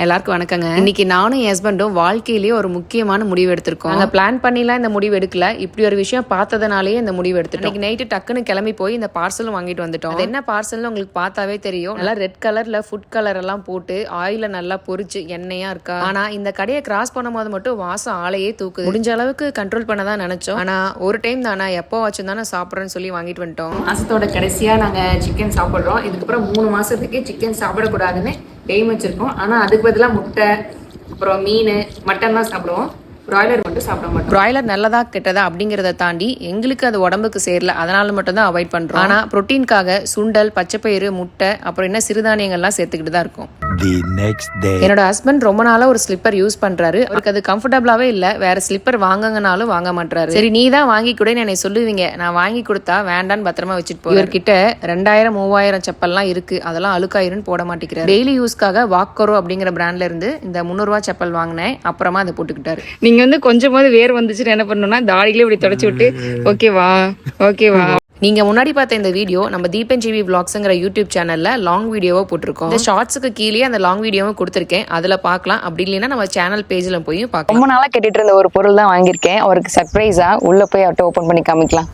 எல்லாருக்கும் வணக்கங்க. இன்னைக்கு நானும் என் ஹஸ்பண்டும் வாழ்க்கையிலேயே ஒரு முக்கியமான முடிவு எடுத்திருக்கோம். நாங்க பிளான் பண்ணிலாம் இந்த முடிவு எடுக்கல, இப்படி ஒரு விஷயம் பார்த்ததுனாலேயே இந்த முடிவு எடுத்துட்டோம். இன்னைக்கு நைட்டு டக்குன்னு கிளம்பி போய் இந்த பார்சலும் வாங்கிட்டு வந்துட்டோம். அது என்ன பார்சல்னு உங்களுக்கு பார்த்தாவே தெரியும். நல்லா ரெட் கலர்ல ஃபுட் கலர் எல்லாம் போட்டு ஆயில நல்லா பொரிச்சு எண்ணெயா இருக்கா. ஆனா இந்த கடையை கிராஸ் பண்ணும்போது மட்டும் வாசம் ஆளையே தூக்குது. முடிஞ்ச அளவுக்கு கண்ட்ரோல் பண்ணதான் நினைச்சோம். ஆனா ஒரு டைம் தானே எப்போ வச்சும் தானே சாப்பிட்றேன்னு சொல்லி வாங்கிட்டு வந்துட்டோம். மாசத்தோட கடைசியா நாங்க சிக்கன் சாப்பிடுறோம். இதுக்கப்புறம் 3 மாசத்துக்கு சிக்கன் சாப்பிடக்கூடாதுன்னு எய்ம் வச்சிருக்கோம். ஆனா அதுக்கு பதிலாக முட்டை, அப்புறம் மீன், மட்டன் தான் சாப்பிடுவோம். பிராய்லர் மட்டும் சாப்பிட மாட்டோம். பிராய்லர் நல்லதா கெட்டதா அப்படிங்கறத தாண்டி எங்களுக்கு அது உடம்புக்கு சேரல, அதனால மட்டும் தான் அவாய்ட் பண்றோம். ஆனா புரோட்டீனுக்காக சுண்டல், பச்சைப்பயிறு, முட்டை, அப்புறம் என்ன சிறுதானியங்கள்லாம் சேர்த்துக்கிட்டு தான் இருக்கும். என்னோட ஹஸ்பண்ட் ரொம்ப நாளா ஒரு ஸ்லிப்பர் யூஸ் பண்றாரு. அவருக்கு அது கம்ஃபர்டபுளாவே இல்ல. வேற ஸ்லிப்பர் வாங்குங்கனாலும் வாங்க மாட்டாரு. சரி நீ தான் வாங்கி கூட என்னை சொல்லுவீங்க, நான் வாங்கி கொடுத்தா வேண்டான்னு பத்திரமா வச்சுட்டு போய். இவர்கிட்ட 2000-3000 செப்பல்லாம் இருக்கு. அதெல்லாம் அழுக்காயிருன்னு போட மாட்டேங்கிறாரு. டெய்லி யூஸ்க்காக வாக்கரோ அப்படிங்கிற பிராண்ட்ல இருந்து இந்த 300 ரூபாய் செப்பல் வாங்கினேன். அப்புறமா அதை போட்டுக்கிட்டாரு. நீங்க வந்து கொஞ்சமாவது வேர் வந்துச்சுன்னு என்ன பண்ணணும்னா தாடியிலே இப்படி தொடச்சு விட்டு ஓகேவா. நீங்க முன்னாடி பார்த்த இந்த வீடியோ நம்ம தீபன் ஜிவி விளாக்ஸ்ங்கிற யூடியூப் சேனல்ல லாங் வீடியோவா போட்டிருக்கோம். இந்த ஷார்ட்ஸுக்கு கீழே அந்த லாங் வீடியோவும் கொடுத்திருக்கேன், அதுல பார்க்கலாம். அப்படி இல்லைன்னா நம்ம சேனல் பேஜ்ல போய் பார்க்கலாம். ரொம்ப நாளா கேட்டுட்டு இருந்த ஒரு பொருள் தான் வாங்கியிருக்கேன். அவருக்கு சர்ப்ரைஸா உள்ள போய் அவர்கிட்ட ஓபன் பண்ணி காமிக்கலாம்.